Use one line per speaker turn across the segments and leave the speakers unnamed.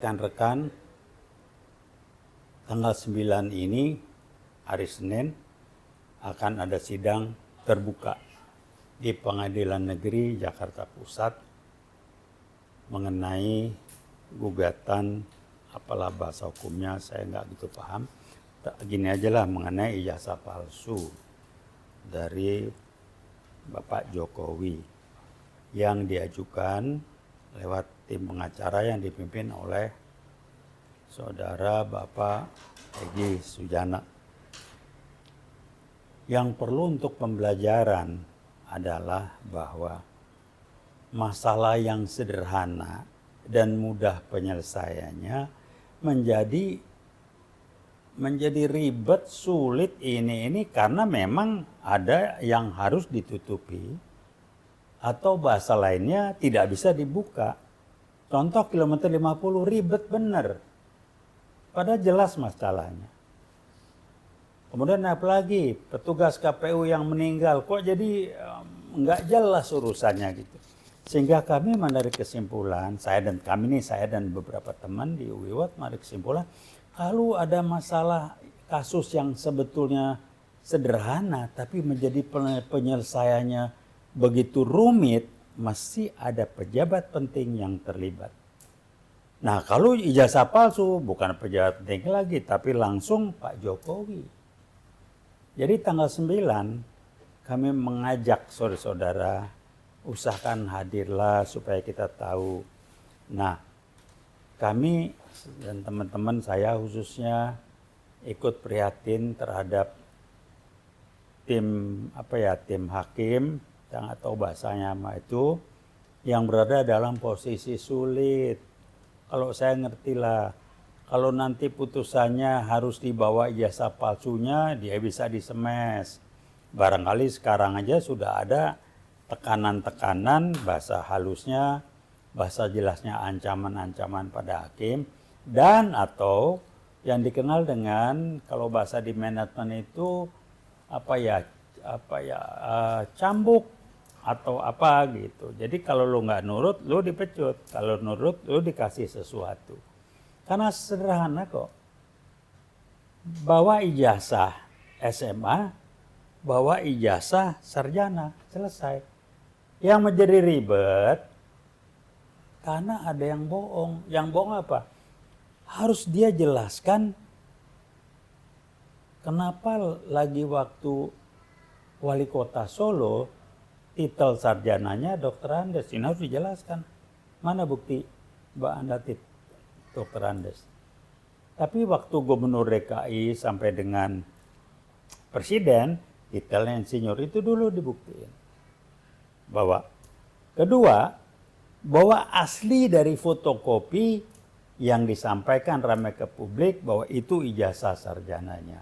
Rekan-rekan, tanggal 9 ini, hari Senin, akan ada sidang terbuka di Pengadilan Negeri Jakarta Pusat mengenai gugatan, apalah bahasa hukumnya, saya nggak gitu paham. Gini aja lah, mengenai ijazah palsu dari Bapak Jokowi yang diajukan lewat tim pengacara yang dipimpin oleh Saudara Bapak Egy Sujana. Yang perlu untuk pembelajaran adalah bahwa masalah yang sederhana dan mudah penyelesaiannya menjadi ribet, sulit ini karena memang ada yang harus ditutupi atau bahasa lainnya tidak bisa dibuka. Contoh kilometer 50 ribet bener. Padahal jelas masalahnya. Kemudian apalagi petugas KPU yang meninggal, kok jadi nggak jelas urusannya gitu. Sehingga kami menarik kesimpulan, saya dan beberapa teman di UIWAT menarik kesimpulan, kalau ada masalah kasus yang sebetulnya sederhana tapi menjadi penyelesaiannya begitu rumit, mesti ada pejabat penting yang terlibat. Nah, kalau ijazah palsu bukan pejabat penting lagi, tapi langsung Pak Jokowi. Jadi tanggal 9 kami mengajak saudara-saudara, usahakan hadirlah supaya kita tahu. Nah, kami dan teman-teman saya khususnya ikut prihatin terhadap tim hakim atau bahasanya itu yang berada dalam posisi sulit. Kalau saya ngerti lah, kalau nanti putusannya harus dibawa ijazah palsunya, dia bisa disemes. Barangkali sekarang aja sudah ada tekanan-tekanan, bahasa halusnya, bahasa jelasnya ancaman-ancaman pada hakim, dan atau yang dikenal dengan kalau bahasa di manajemen itu cambuk atau apa gitu. Jadi kalau lu nggak nurut, lu dipecut. Kalau nurut, lu dikasih sesuatu. Karena sederhana kok. Bawa ijazah SMA, bawa ijazah sarjana, selesai. Yang menjadi ribet, karena ada yang bohong. Yang bohong apa? Harus dia jelaskan kenapa lagi waktu wali kota Solo, titel sarjananya Dr. Andes. Ini harus dijelaskan. Mana bukti Mbak Andatit Dr. Andes? Tapi waktu gubernur DKI sampai dengan presiden, titelnya insinyur itu dulu dibuktiin. Kedua, bahwa asli dari fotokopi yang disampaikan ramai ke publik bahwa itu ijazah sarjananya.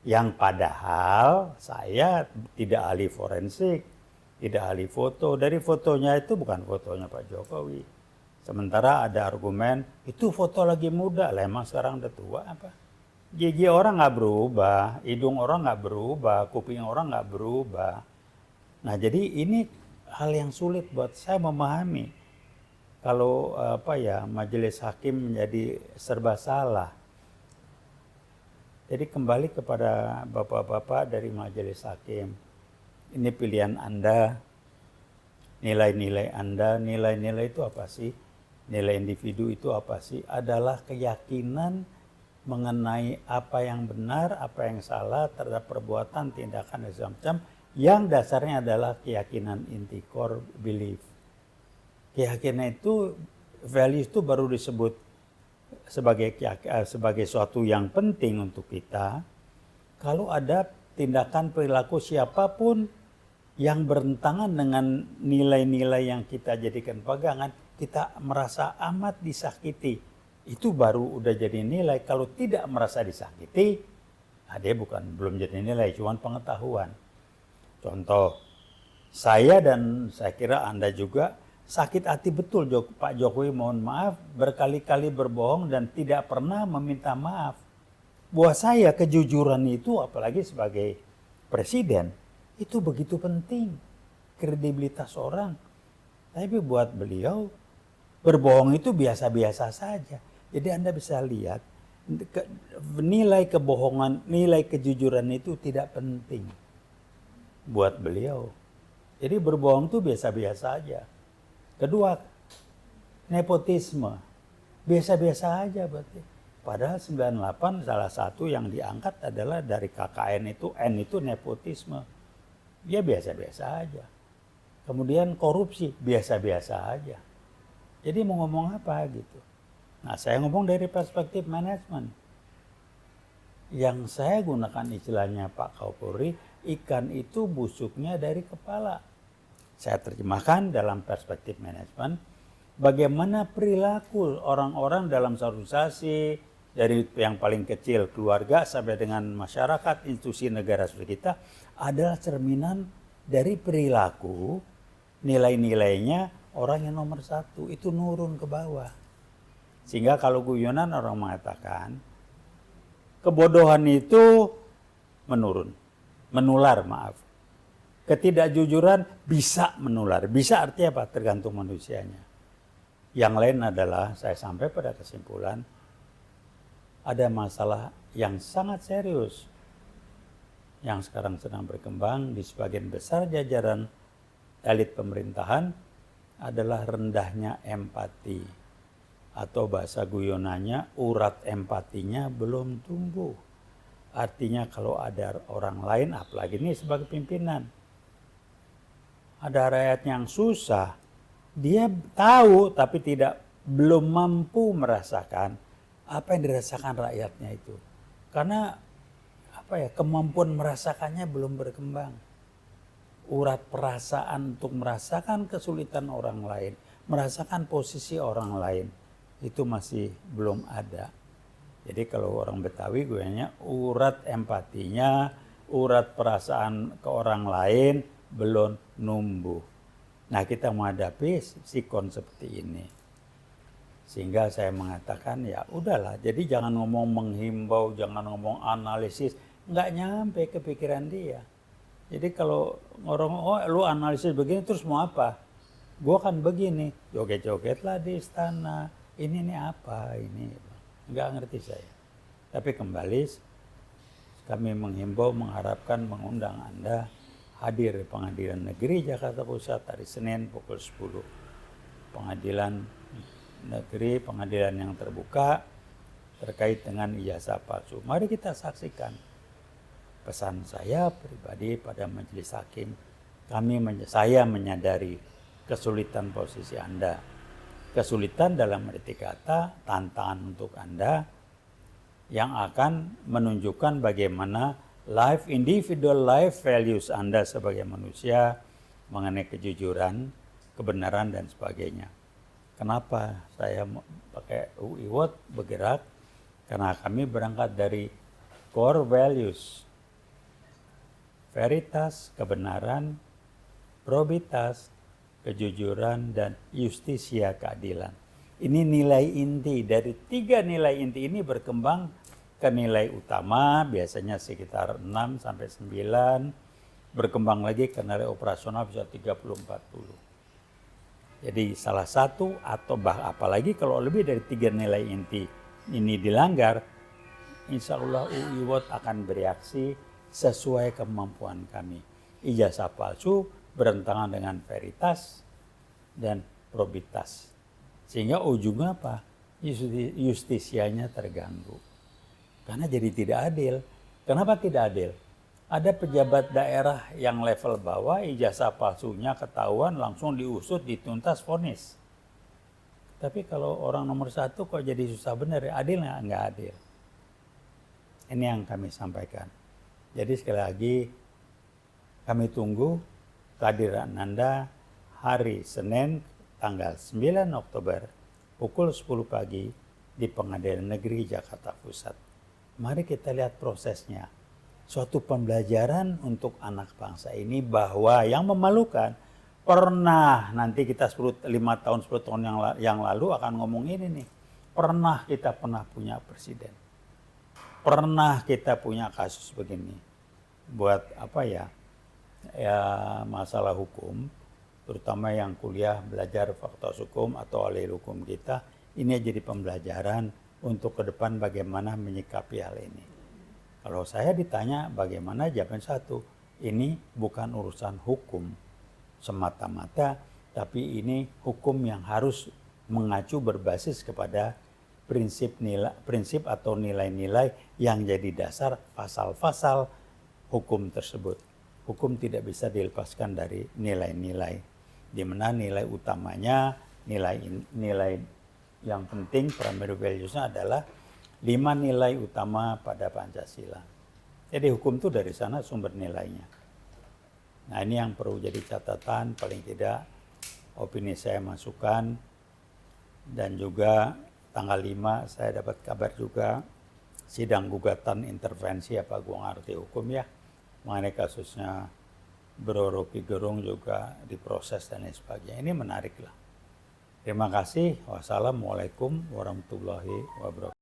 Yang padahal saya tidak ahli forensik, tidak ahli foto. Dari fotonya itu bukan fotonya Pak Jokowi. Sementara ada argumen, itu foto lagi muda. Lah emang sekarang udah tua apa? Gigi orang nggak berubah, hidung orang nggak berubah, kuping orang nggak berubah. Nah jadi ini hal yang sulit buat saya memahami. Kalau majelis hakim menjadi serba salah. Jadi kembali kepada bapak-bapak dari majelis hakim. Ini pilihan Anda, nilai-nilai Anda, nilai-nilai itu apa sih? Nilai individu itu apa sih? Adalah keyakinan mengenai apa yang benar, apa yang salah terhadap perbuatan, tindakan, dan macam yang dasarnya adalah keyakinan inti, core belief. Keyakinan itu, values itu baru disebut sebagai suatu yang penting untuk kita kalau ada tindakan perilaku siapapun yang bertentangan dengan nilai-nilai yang kita jadikan pegangan, kita merasa amat disakiti. Itu baru udah jadi nilai. Kalau tidak merasa disakiti, dia belum jadi nilai, cuma pengetahuan. Contoh, saya dan saya kira Anda juga sakit hati betul Pak Jokowi mohon maaf berkali-kali berbohong dan tidak pernah meminta maaf. Buat saya kejujuran itu apalagi sebagai presiden itu begitu penting, kredibilitas orang. Tapi buat beliau berbohong itu biasa-biasa saja. Jadi Anda bisa lihat nilai kebohongan, nilai kejujuran itu tidak penting buat beliau. Jadi berbohong itu biasa-biasa aja. Kedua, nepotisme. Biasa-biasa aja berarti. Padahal 98 salah satu yang diangkat adalah dari KKN itu, N itu nepotisme. Ya biasa-biasa aja. Kemudian korupsi, biasa-biasa aja. Jadi mau ngomong apa gitu. Nah saya ngomong dari perspektif manajemen. Yang saya gunakan istilahnya Pak Kapolri, ikan itu busuknya dari kepala. Saya terjemahkan dalam perspektif manajemen, bagaimana perilaku orang-orang dalam organisasi, dari yang paling kecil keluarga sampai dengan masyarakat, institusi negara seperti kita, adalah cerminan dari perilaku, nilai-nilainya orang yang nomor satu, itu nurun ke bawah. Sehingga kalau guyonan orang mengatakan, kebodohan itu menurun, menular maaf. Ketidakjujuran bisa menular. Bisa artinya apa? Tergantung manusianya. Yang lain adalah saya sampai pada kesimpulan ada masalah yang sangat serius yang sekarang sedang berkembang di sebagian besar jajaran elit pemerintahan adalah rendahnya empati. Atau bahasa guyonannya urat empatinya belum tumbuh. Artinya kalau ada orang lain, apalagi ini sebagai pimpinan, ada rakyat yang susah, dia tahu tapi belum mampu merasakan apa yang dirasakan rakyatnya itu. Karena kemampuan merasakannya belum berkembang. Urat perasaan untuk merasakan kesulitan orang lain, merasakan posisi orang lain, itu masih belum ada. Jadi kalau orang Betawi gue urat empatinya, urat perasaan ke orang lain belum numbuh. Nah kita menghadapi sikon seperti ini. Sehingga saya mengatakan ya udahlah, jadi jangan ngomong menghimbau, jangan ngomong analisis, nggak nyampe ke pikiran dia. Jadi kalau orang, lu analisis begini terus mau apa? Gue kan begini, joget-jogetlah di istana, ini nih apa, ini. Nggak ngerti saya. Tapi kembali, kami menghimbau, mengharapkan, mengundang Anda hadir di Pengadilan Negeri Jakarta Pusat hari Senin pukul 10. Pengadilan Negeri, pengadilan yang terbuka terkait dengan ijazah palsu. Mari kita saksikan. Pesan saya pribadi pada majelis hakim, saya menyadari kesulitan posisi Anda. Kesulitan dalam arti kata, tantangan untuk Anda yang akan menunjukkan bagaimana individual life values Anda sebagai manusia mengenai kejujuran, kebenaran dan sebagainya. Kenapa saya pakai UIWOT bergerak? Karena kami berangkat dari core values. Veritas, kebenaran, probitas, kejujuran, dan justisia, keadilan. Ini nilai inti. Dari 3 nilai inti ini berkembang ke nilai utama, biasanya sekitar 6 sampai 9. Berkembang lagi ke nilai operasional bisa 30-40. Jadi salah satu atau apalagi kalau lebih dari 3 nilai inti ini dilanggar, insya Allah UIWOT akan bereaksi sesuai kemampuan kami. Ijazah palsu berentangan dengan veritas dan probitas. Sehingga ujungnya apa? Justisianya terganggu. Karena jadi tidak adil. Kenapa tidak adil? Ada pejabat daerah yang level bawah, ijazah palsunya ketahuan, langsung diusut, dituntas, vonis. Tapi kalau orang nomor 1 kok jadi susah benar ya? Adil nggak? Nggak adil. Ini yang kami sampaikan. Jadi sekali lagi kami tunggu kehadiran Anda hari Senin tanggal 9 Oktober pukul 10 pagi di Pengadilan Negeri Jakarta Pusat. Mari kita lihat prosesnya. Suatu pembelajaran untuk anak bangsa ini bahwa yang memalukan pernah nanti kita 5 tahun 10 tahun yang lalu akan ngomong ini nih. Kita pernah punya presiden. Pernah kita punya kasus begini. Buat masalah hukum, terutama yang kuliah belajar fakultas hukum atau ahli hukum kita, ini jadi pembelajaran untuk ke depan bagaimana menyikapi hal ini. Kalau saya ditanya bagaimana, jawaban satu, ini bukan urusan hukum semata-mata, tapi ini hukum yang harus mengacu berbasis kepada prinsip atau nilai-nilai yang jadi dasar pasal-pasal hukum tersebut. Hukum tidak bisa dilepaskan dari nilai-nilai, di mana nilai utamanya, nilai yang penting primary values-nya adalah 5 nilai utama pada Pancasila. Jadi hukum itu dari sana sumber nilainya. Nah ini yang perlu jadi catatan, paling tidak opini saya masukkan. Dan juga tanggal 5 saya dapat kabar juga sidang gugatan intervensi, apa gua ngerti hukum ya, mengenai kasusnya Bro Rocky Gerung juga diproses dan lain sebagainya. Ini menarik lah. Terima kasih. Wassalamualaikum warahmatullahi wabarakatuh.